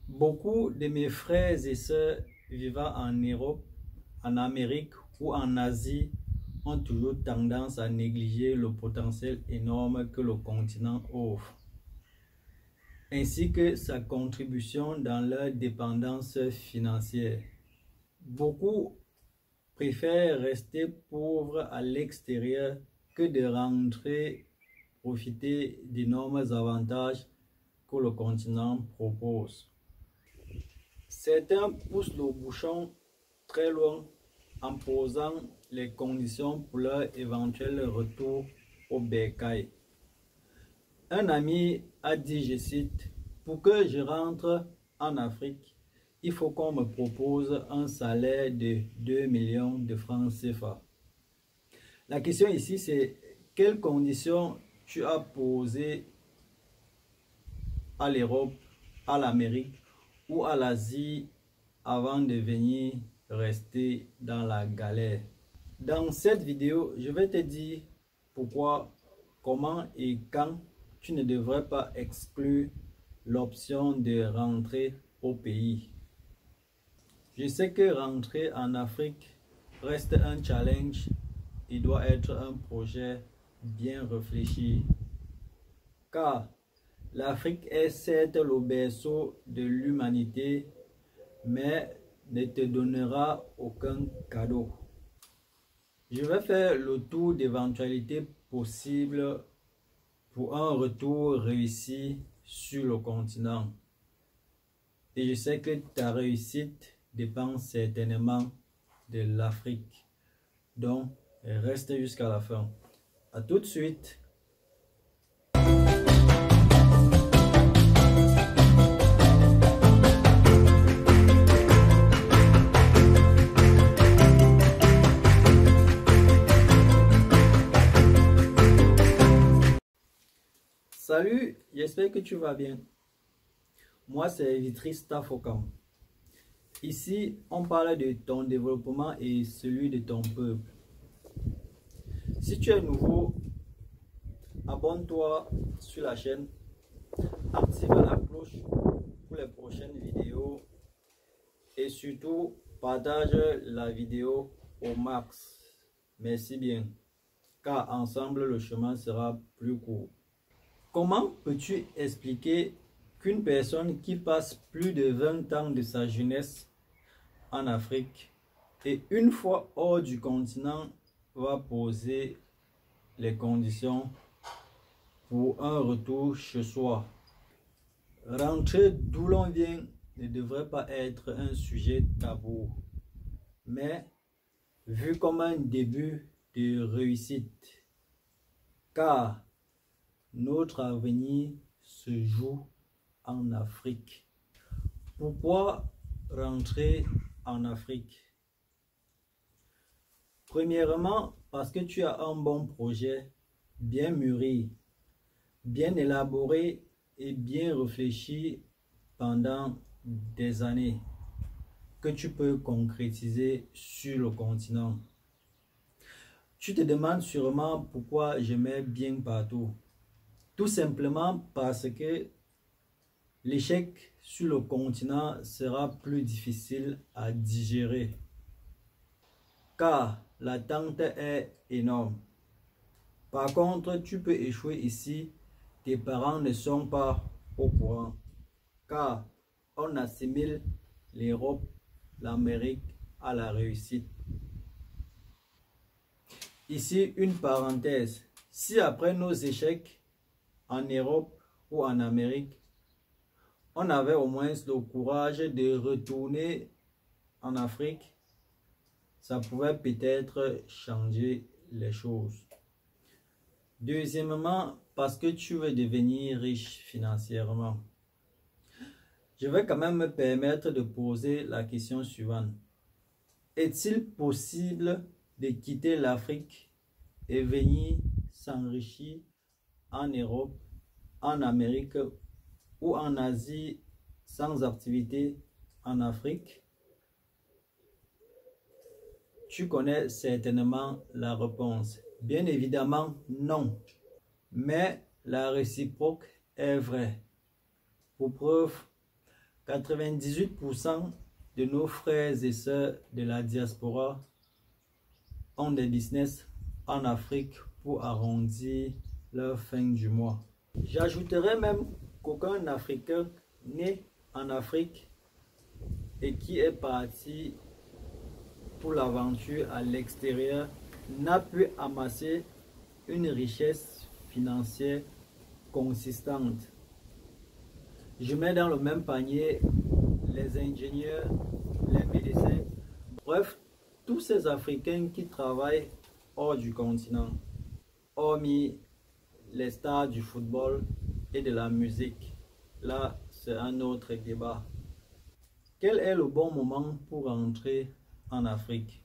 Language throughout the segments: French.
Beaucoup de mes frères et sœurs vivant en Europe, en Amérique ou en Asie ont toujours tendance à négliger le potentiel énorme que le continent offre, ainsi que sa contribution dans leur dépendance financière. Beaucoup préfèrent rester pauvres à l'extérieur que de rentrer profiter d'énormes avantages que le continent propose. Certains poussent le bouchon très loin en posant les conditions pour leur éventuel retour au bercail. Un ami a dit, je cite, « Pour que je rentre en Afrique, il faut qu'on me propose un salaire de 2 millions de francs CFA. » La question ici, c'est quelles conditions tu as posées à l'Europe, à l'Amérique ou à l'Asie avant de venir rester dans la galère. Dans cette vidéo, je vais te dire pourquoi, comment et quand tu ne devrais pas exclure l'option de rentrer au pays. Je sais que rentrer en Afrique reste un challenge et doit être un projet bien réfléchi. Car l'Afrique est certes le berceau de l'humanité, mais ne te donnera aucun cadeau. Je vais faire le tour d'éventualités possibles pour un retour réussi sur le continent. Et je sais que ta réussite dépend certainement de l'Afrique. Donc, reste jusqu'à la fin. À tout de suite. Salut, j'espère que tu vas bien. Moi, c'est Vitry Stafokam. Ici, on parle de ton développement et celui de ton peuple. Si tu es nouveau, abonne-toi sur la chaîne, active la cloche pour les prochaines vidéos et surtout, partage la vidéo au max. Merci bien, car ensemble, le chemin sera plus court. Comment peux-tu expliquer qu'une personne qui passe plus de 20 ans de sa jeunesse en Afrique et une fois hors du continent va poser les conditions pour un retour chez soi? Rentrer d'où l'on vient ne devrait pas être un sujet tabou, mais vu comme un début de réussite, car notre avenir se joue en Afrique. Pourquoi rentrer en Afrique? Premièrement, parce que tu as un bon projet, bien mûri, bien élaboré et bien réfléchi pendant des années, que tu peux concrétiser sur le continent. Tu te demandes sûrement pourquoi je mets bien partout. Tout simplement parce que l'échec sur le continent sera plus difficile à digérer, car l'attente est énorme. Par contre, tu peux échouer ici, tes parents ne sont pas au courant, car on assimile l'Europe, l'Amérique à la réussite. Ici, une parenthèse. Si après nos échecs en Europe ou en Amérique, on avait au moins le courage de retourner en Afrique, ça pouvait peut-être changer les choses. Deuxièmement, parce que tu veux devenir riche financièrement. Je vais quand même me permettre de poser la question suivante. Est-il possible de quitter l'Afrique et venir s'enrichir en Europe, en Amérique ou en Asie sans activité en Afrique? Tu connais certainement la réponse. Bien évidemment, non. Mais la réciproque est vraie. Pour preuve, 98% de nos frères et sœurs de la diaspora ont des business en Afrique pour arrondir leur fin du mois. J'ajouterais même qu'aucun Africain né en Afrique et qui est parti pour l'aventure à l'extérieur n'a pu amasser une richesse financière consistante. Je mets dans le même panier les ingénieurs, les médecins, bref, tous ces Africains qui travaillent hors du continent, hormis les stars du football et de la musique. Là, c'est un autre débat. Quel est le bon moment pour rentrer en Afrique?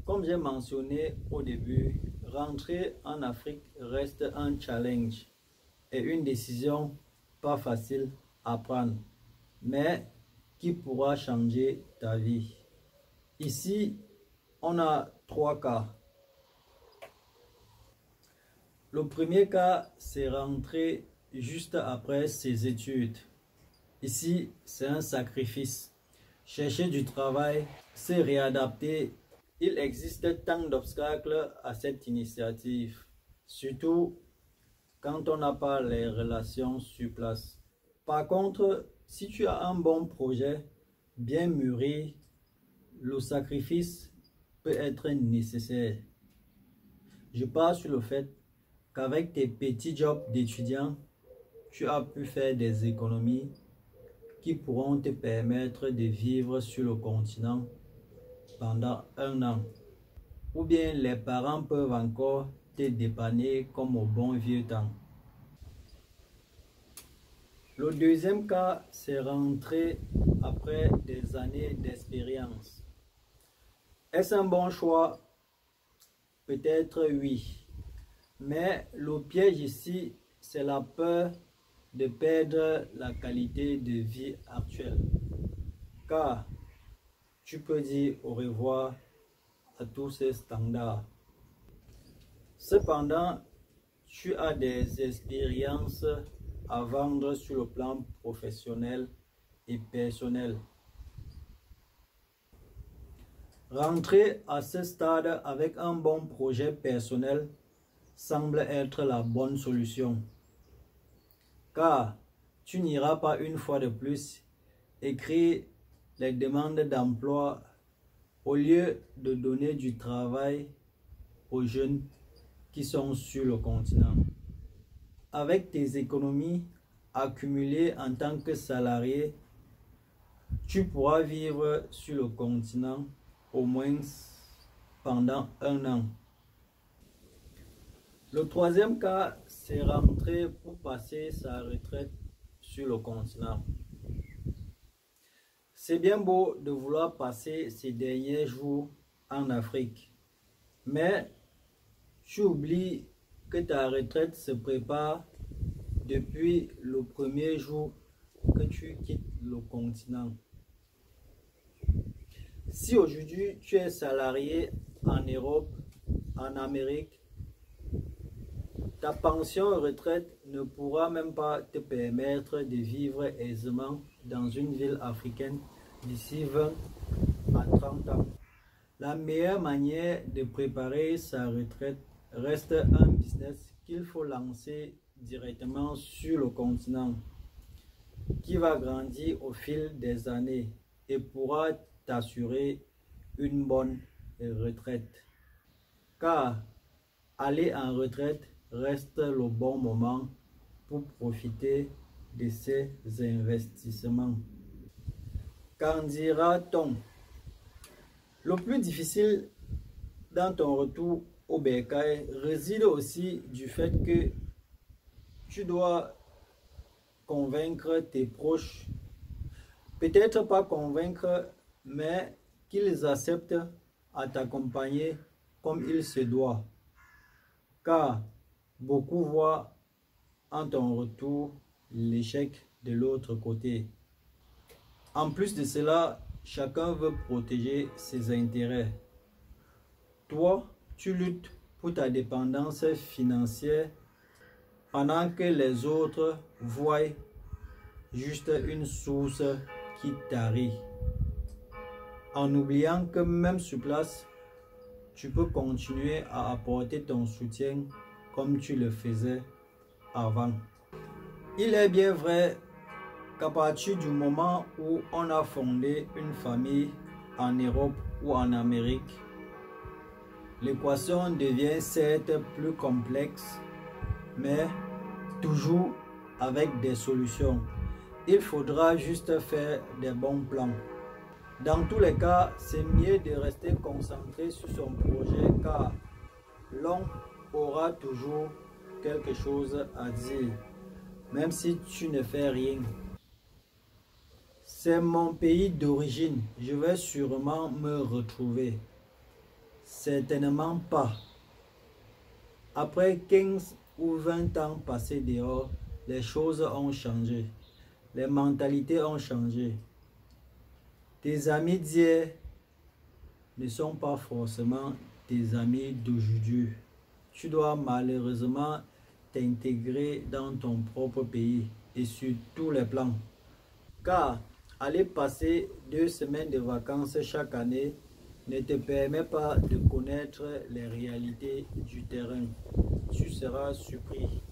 Comme j'ai mentionné au début, rentrer en Afrique reste un challenge et une décision pas facile à prendre, mais qui pourra changer ta vie. Ici, on a 3 cas. Le premier cas, c'est rentrer juste après ses études. Ici, c'est un sacrifice. Chercher du travail, se réadapter. Il existe tant d'obstacles à cette initiative, surtout quand on n'a pas les relations sur place. Par contre, si tu as un bon projet, bien mûri, le sacrifice peut être nécessaire. Je pars sur le fait qu'avec tes petits jobs d'étudiant, tu as pu faire des économies qui pourront te permettre de vivre sur le continent pendant 1 an. Ou bien les parents peuvent encore te dépanner comme au bon vieux temps. Le deuxième cas, c'est rentrer après des années d'expérience. Est-ce un bon choix? Peut-être oui. Mais le piège ici, c'est la peur de perdre la qualité de vie actuelle. Car tu peux dire au revoir à tous ces standards. Cependant, tu as des expériences à vendre sur le plan professionnel et personnel. Rentrer à ce stade avec un bon projet personnel semble être la bonne solution. Car tu n'iras pas une fois de plus écrire les demandes d'emploi au lieu de donner du travail aux jeunes qui sont sur le continent. Avec tes économies accumulées en tant que salarié, tu pourras vivre sur le continent au moins pendant 1 an. Le troisième cas, c'est rentrer pour passer sa retraite sur le continent. C'est bien beau de vouloir passer ces derniers jours en Afrique, mais tu oublies que ta retraite se prépare depuis le premier jour que tu quittes le continent. Si aujourd'hui tu es salarié en Europe, en Amérique, ta pension retraite ne pourra même pas te permettre de vivre aisément dans une ville africaine d'ici 20 à 30 ans. La meilleure manière de préparer sa retraite reste un business qu'il faut lancer directement sur le continent, qui va grandir au fil des années et pourra t'assurer une bonne retraite. Car aller en retraite reste le bon moment pour profiter de ces investissements. Qu'en dira-t-on? Le plus difficile dans ton retour au bercail réside aussi du fait que tu dois convaincre tes proches, peut-être pas convaincre, mais qu'ils acceptent à t'accompagner comme il se doit. Car beaucoup voient en ton retour l'échec de l'autre côté. En plus de cela, chacun veut protéger ses intérêts. Toi, tu luttes pour ta dépendance financière pendant que les autres voient juste une source qui tarit. En oubliant que même sur place, tu peux continuer à apporter ton soutien comme tu le faisais avant. Il est bien vrai qu'à partir du moment où on a fondé une famille en Europe ou en Amérique, l'équation devient certes plus complexe, mais toujours avec des solutions. Il faudra juste faire des bons plans. Dans tous les cas, c'est mieux de rester concentré sur son projet car l'on aura toujours quelque chose à dire, même si tu ne fais rien. C'est mon pays d'origine, je vais sûrement me retrouver. Certainement pas. Après 15 ou 20 ans passés dehors, les choses ont changé. Les mentalités ont changé. Tes amis d'hier ne sont pas forcément tes amis d'aujourd'hui. Tu dois malheureusement t'intégrer dans ton propre pays et sur tous les plans. Car aller passer 2 semaines de vacances chaque année ne te permet pas de connaître les réalités du terrain. Tu seras surpris.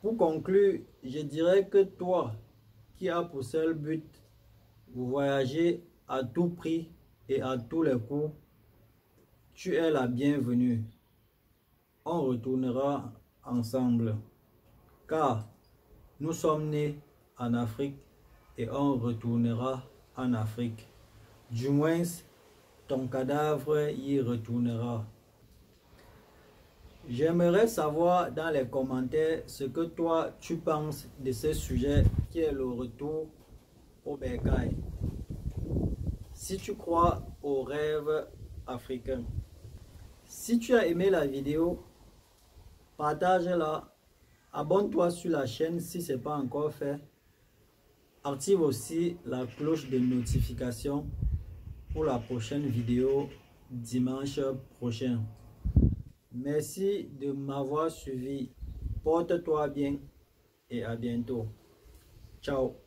Pour conclure, je dirais que toi qui as pour seul but de voyager à tout prix et à tous les coups, tu es la bienvenue. On retournera ensemble car nous sommes nés en Afrique et on retournera en Afrique. Du moins, ton cadavre y retournera. J'aimerais savoir dans les commentaires ce que toi tu penses de ce sujet qui est le retour au bercail. Si tu crois aux rêves africains. Si tu as aimé la vidéo, partage-la, abonne-toi sur la chaîne si ce n'est pas encore fait. Active aussi la cloche de notification pour la prochaine vidéo dimanche prochain. Merci de m'avoir suivi. Porte-toi bien et à bientôt. Ciao.